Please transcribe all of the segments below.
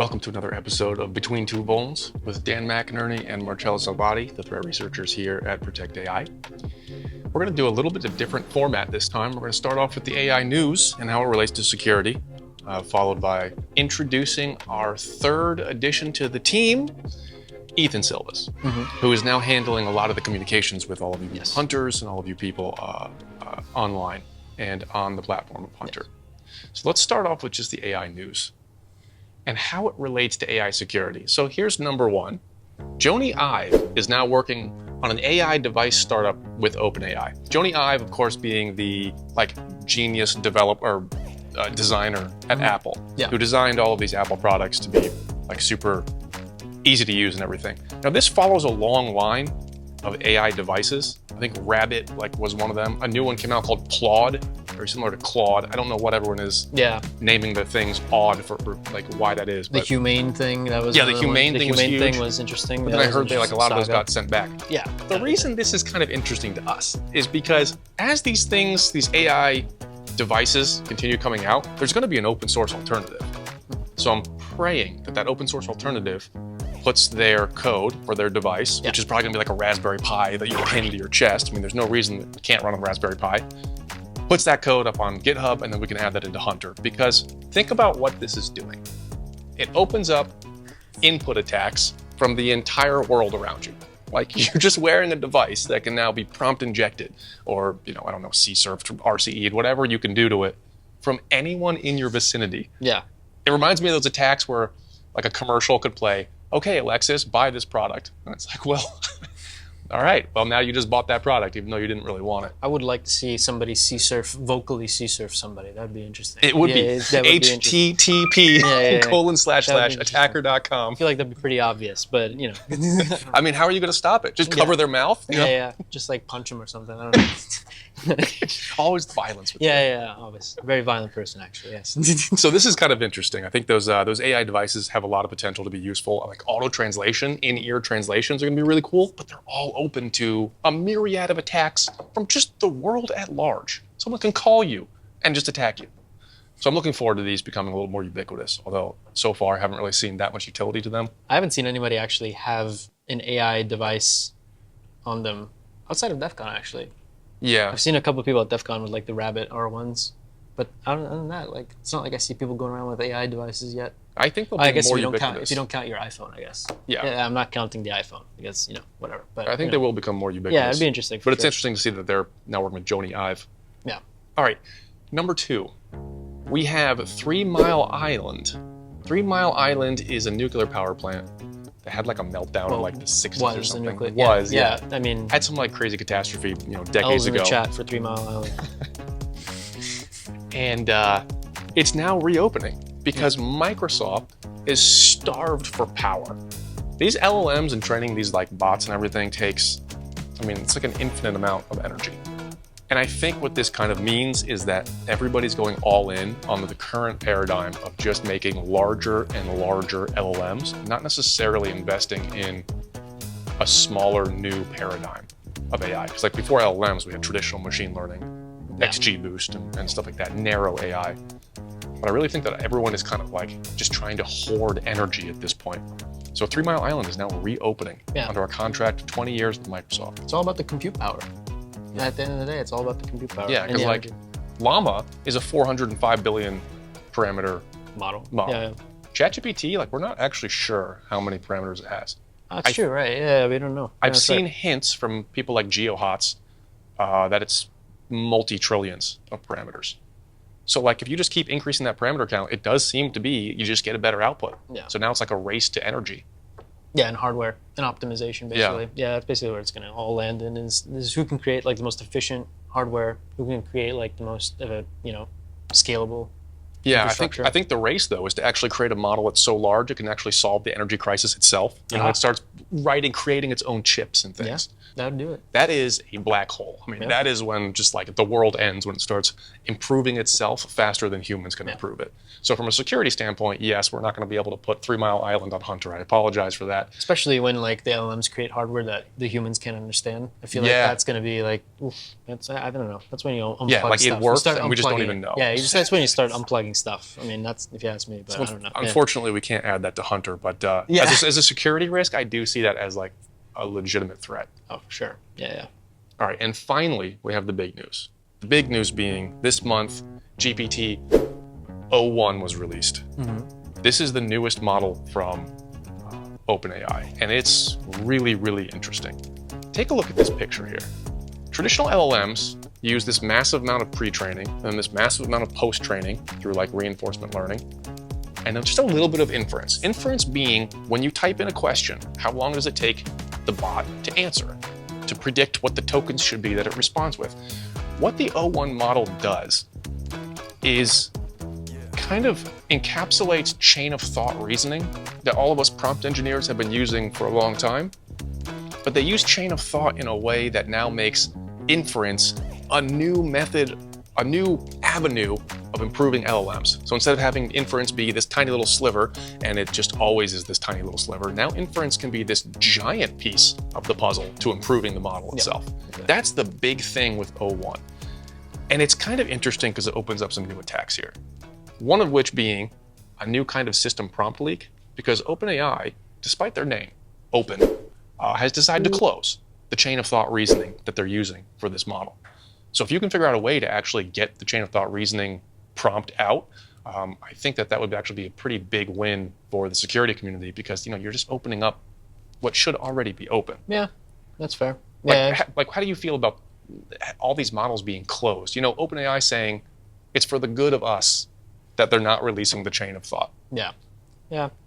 Welcome to another episode of Between Two Vulns with Dan McInerney and Marcello, the threat researchers here at Protect AI. We're going to do a little bit of different format this time. We're going to start off with the AI news and how it relates to security, followed by introducing our third addition to the team, Ethan Silvas, who is now handling a lot of the communications with all of you hunters and all of you people online and on the platform of huntr. So let's start off with just the AI news and how it relates to AI security. So here's number one. Jony Ive is now working on an AI device startup with OpenAI. Jony Ive, of course, being the genius developer, designer at Apple, who designed all of these Apple products to be super easy to use and everything. Now this follows a long line of AI devices. I think Rabbit was one of them. A new one came out called Claude, very similar to Claude. I don't know what everyone is naming the things odd for why that is. The humane thing, that was the humane thing was huge. The humane thing was interesting. But then I heard a lot of those got sent back. Yeah. The reason this is kind of interesting to us is because as these things, these AI devices continue coming out, there's going to be an open source alternative. So I'm praying that open source alternative puts their code for their device, which is probably gonna be like a Raspberry Pi that you can pin to your chest. I mean, there's no reason that it can't run on Raspberry Pi. Puts that code up on GitHub, and then we can add that into huntr. Because think about what this is doing. It opens up input attacks from the entire world around you. You're just wearing a device that can now be prompt injected, or I don't know, CSRF'd, RCE'd, whatever you can do to it from anyone in your vicinity. Yeah. It reminds me of those attacks where a commercial could play, "Okay, Alexis, buy this product." And it's well, all right, well, now you just bought that product, even though you didn't really want it. I would like to see somebody vocally CSRF somebody. That'd be interesting. It would be http://attacker.com. I feel like that'd be pretty obvious, but I mean, how are you going to stop it? Just cover their mouth? Just just them or something. I don't know. Always violence with always. Very violent person, actually, yes. So this is kind of interesting. I think those AI devices have a lot of potential to be useful. Auto translation, in-ear translations are going to be really cool, but they're all open to a myriad of attacks from just the world at large. Someone can call you and just attack you. So I'm looking forward to these becoming a little more ubiquitous, although so far I haven't really seen that much utility to them. I haven't seen anybody actually have an AI device on them outside of DEF CON, actually. Yeah. I've seen a couple of people at DEF CON with the Rabbit R1s, but other than that, it's not like I see people going around with AI devices yet. I think they'll be more ubiquitous. If you don't count your iPhone, I guess. Yeah. I'm not counting the iPhone because, whatever. But I think they will become more ubiquitous. Yeah, it'd be interesting. But it's interesting to see that they're now working with Jony Ive. Yeah. All right. Number two, we have 3 Mile Island. 3 Mile Island is a nuclear power plant that had a meltdown in the 60s or something. Yeah. I mean, had some crazy catastrophe, decades ago. I was in the chat for 3 Mile Island. And it's now reopening because Microsoft is starved for power. These LLMs and training these bots and everything takes, it's an infinite amount of energy. And I think what this kind of means is that everybody's going all in on the current paradigm of just making larger and larger LLMs, not necessarily investing in a smaller new paradigm of AI. Because before LLMs, we had traditional machine learning, XGBoost and stuff like that, narrow AI. But I really think that everyone is kind of just trying to hoard energy at this point. So 3 Mile Island is now reopening under a contract of 20 years with Microsoft. It's all about the compute power. At the end of the day, it's all about the compute power. Yeah, because Llama is a 405 billion parameter model. Yeah. ChatGPT, we're not actually sure how many parameters it has. That's true, right? Yeah, we don't know. I've seen hints from people like GeoHots that it's multi-trillions of parameters. So if you just keep increasing that parameter count, it does seem to be you just get a better output. Yeah. So now it's a race to energy. Yeah, and hardware and optimization, basically. Yeah, that's basically where it's going to all land in is who can create the most efficient hardware, who can create the most of a scalable. Yeah, I think the race though is to actually create a model that's so large it can actually solve the energy crisis itself. It starts creating its own chips and things. Yeah, that would do it. That is a black hole. That is when just the world ends, when it starts improving itself faster than humans can improve it. So from a security standpoint, yes, we're not going to be able to put 3 Mile Island on huntr. I apologize for that. Especially when the LLMs create hardware that the humans can't understand. I feel that's going to be oof. I don't know. That's when you unplug stuff. It works and we just don't even know. Yeah, that's when you start unplugging learning stuff. I mean, that's if you ask me, but I don't know. Unfortunately, we can't add that to huntr, but as a security risk, I do see that as like a legitimate threat. Oh, for sure. Yeah. All right, and finally, we have the big news. The big news being this month, GPT-01 was released. This is the newest model from OpenAI, and it's really, really interesting. Take a look at this picture here. Traditional LLMs use this massive amount of pre-training and this massive amount of post-training through like reinforcement learning, and then just a little bit of inference. Inference being when you type in a question, how long does it take the bot to answer it, to predict what the tokens should be that it responds with. What the O1 model does is kind of encapsulates chain of thought reasoning that all of us prompt engineers have been using for a long time, but they use chain of thought in a way that now makes inference a new method, a new avenue of improving LLMs. So instead of having inference be this tiny little sliver, and it just always is this tiny little sliver, now inference can be this giant piece of the puzzle to improving the model itself. Exactly. That's the big thing with O1. And it's kind of interesting because it opens up some new attacks here. One of which being a new kind of system prompt leak, because OpenAI, despite their name, Open, has decided to close the chain of thought reasoning that they're using for this model. So if you can figure out a way to actually get the chain of thought reasoning prompt out, I think that would actually be a pretty big win for the security community, because you're just opening up what should already be open. Yeah, that's fair. How do you feel about all these models being closed? OpenAI saying it's for the good of us that they're not releasing the chain of thought. Yeah.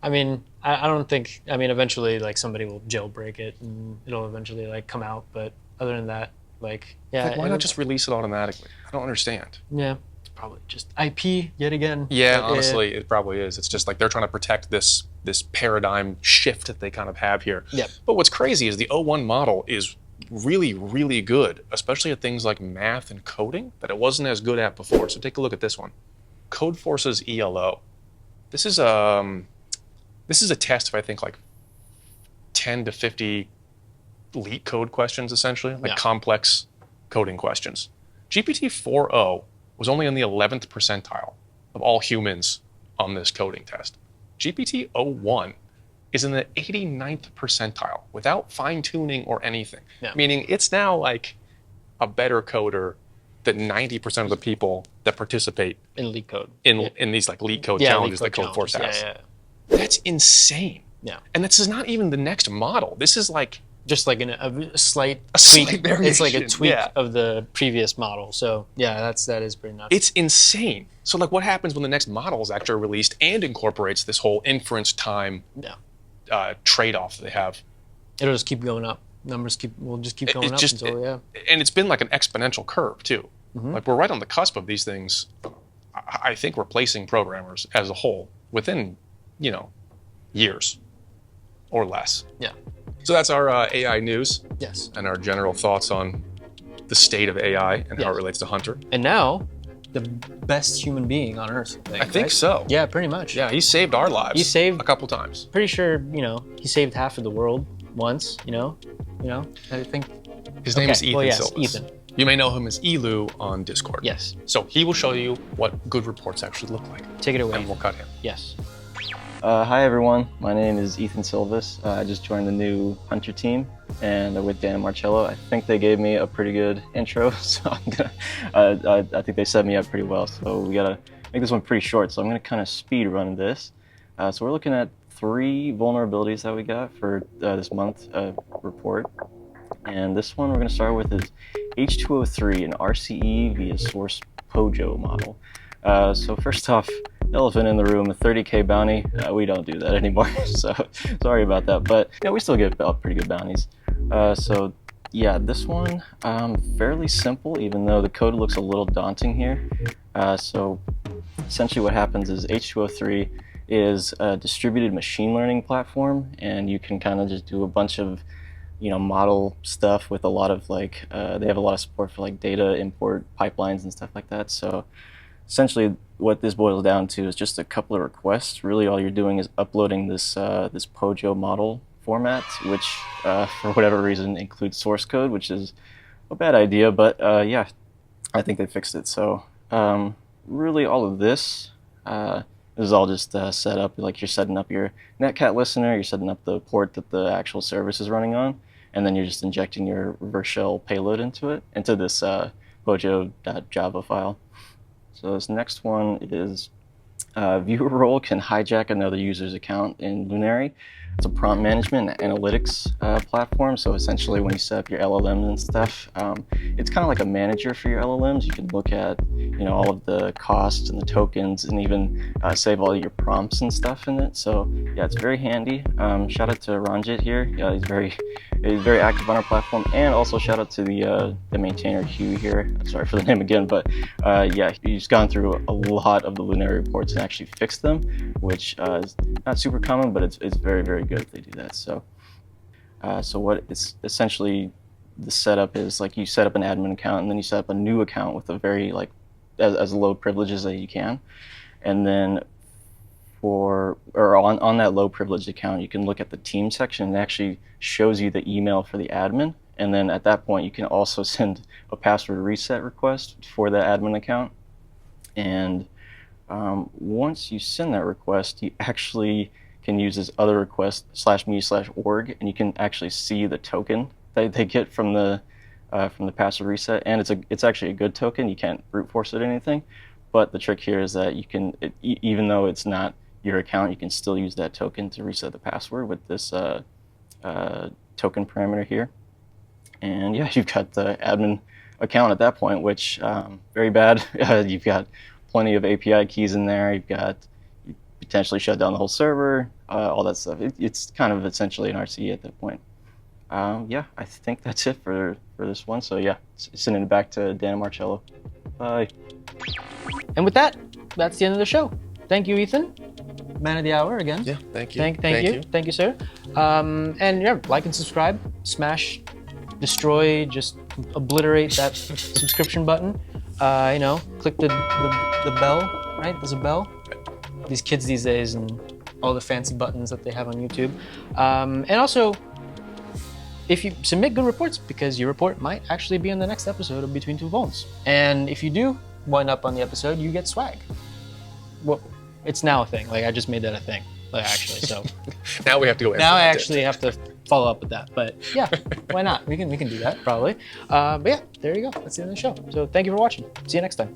I mean, I don't think. I mean, eventually, like somebody will jailbreak it and it'll eventually like come out. But other than that, why not just release it automatically? I don't understand. Yeah. Probably just IP yet again. Yeah, honestly, it probably is. It's just like they're trying to protect this paradigm shift that they kind of have here. Yep. But what's crazy is the O1 model is really, really good, especially at things like math and coding that it wasn't as good at before. So take a look at this one. Codeforce's ELO. This is a test of I think like 10 to 50 leak code questions, essentially, like complex coding questions. GPT-4o was only in the 11th percentile of all humans on this coding test. GPT-01 is in the 89th percentile without fine-tuning or anything, meaning it's now like a better coder than 90% of the people that participate in leak code in these like leak code challenges that Codeforce has. That's insane. Yeah, and this is not even the next model. This is like just like a slight tweak. It's like a tweak of the previous model. So that is pretty nuts. It's insane. So like, what happens when the next model is actually released and incorporates this whole inference time trade-off they have? It'll just keep going up. Numbers will just keep going up until and it's been like an exponential curve too. Like we're right on the cusp of these things. I think replacing programmers as a whole within years or less. Yeah. So that's our AI news. Yes. And our general thoughts on the state of AI and how it relates to huntr. And now, the best human being on Earth. I think so. Yeah, pretty much. Yeah, he saved our lives. He saved a couple times. Pretty sure, he saved half of the world once. I think. His name is Ethan well, yes, Silvas. Ethan. You may know him as Elu on Discord. Yes. So he will show you what good reports actually look like. Take it away. And we'll cut him. Yes. Hi everyone, my name is Ethan Silvas. I just joined the new huntr team and with Dan and Marcello. I think they gave me a pretty good intro, so I think they set me up pretty well. So we gotta make this one pretty short, so I'm gonna kind of speed run this. So we're looking at 3 vulnerabilities that we got for this month report. And this one we're gonna start with is H203, an RCE via source POJO model. So first off, elephant in the room, a 30K bounty. We don't do that anymore, so sorry about that. But we still get pretty good bounties. So yeah, this one, fairly simple, even though the code looks a little daunting here. So essentially what happens is H203 is a distributed machine learning platform, and you can kind of just do a bunch of model stuff with a lot of like, they have a lot of support for like data import pipelines and stuff like that. So essentially what this boils down to is just a couple of requests. Really all you're doing is uploading this this POJO model format, which for whatever reason includes source code, which is a bad idea, but yeah, I think they fixed it. So really all of this This is all just set up like you're setting up your netcat listener, you're setting up the port that the actual service is running on, and then you're just injecting your reverse shell payload into this bojo.java file. So this next one is viewer role can hijack another user's account in Lunary. It's a prompt management and analytics platform. So essentially, when you set up your LLMs and stuff, it's kind of like a manager for your LLMs. You can look at all of the costs and the tokens, and even save all your prompts and stuff in it. So yeah, it's very handy. Shout out to Ranjit here. Yeah, he's very active on our platform, and also shout out to the maintainer Hugh here. Sorry for the name again, but yeah, he's gone through a lot of the Lunary reports and actually fixed them, which is not super common, but it's very, very good if they do that. So what it's essentially, the setup is like you set up an admin account, and then you set up a new account with a very as low privileges as you can, and then on that low privileged account, you can look at the team section, and it actually shows you the email for the admin, and then at that point you can also send a password reset request for the admin account. And once you send that request, you actually can use this other request /me/org, and you can actually see the token that they get from the password reset, and it's actually a good token. You can't brute force it or anything, but the trick here is that you can, even though it's not your account, you can still use that token to reset the password with this token parameter here. And yeah, you've got the admin account at that point, which very bad. You've got plenty of API keys in there. You potentially shut down the whole server, all that stuff. It's kind of essentially an RCE at that point. Yeah, I think that's it for this one. So yeah, sending it back to Dan and Marcello. Bye. And with that, that's the end of the show. Thank you, Ethan. Man of the hour again. Yeah, thank you. Thank you, sir. And yeah, like and subscribe. Smash, destroy, just obliterate that subscription button. Click the bell, right? There's a bell. These kids these days and all the fancy buttons that they have on YouTube. And also, if you submit good reports, because your report might actually be on the next episode of Between Two Vulns. And if you do wind up on the episode, you get swag. Well, it's now a thing. I just made that a thing, actually. So now we have to go. Now I actually have to follow up with that. But yeah, why not? We can do that probably. But yeah, there you go. That's the end of the show. So thank you for watching. See you next time.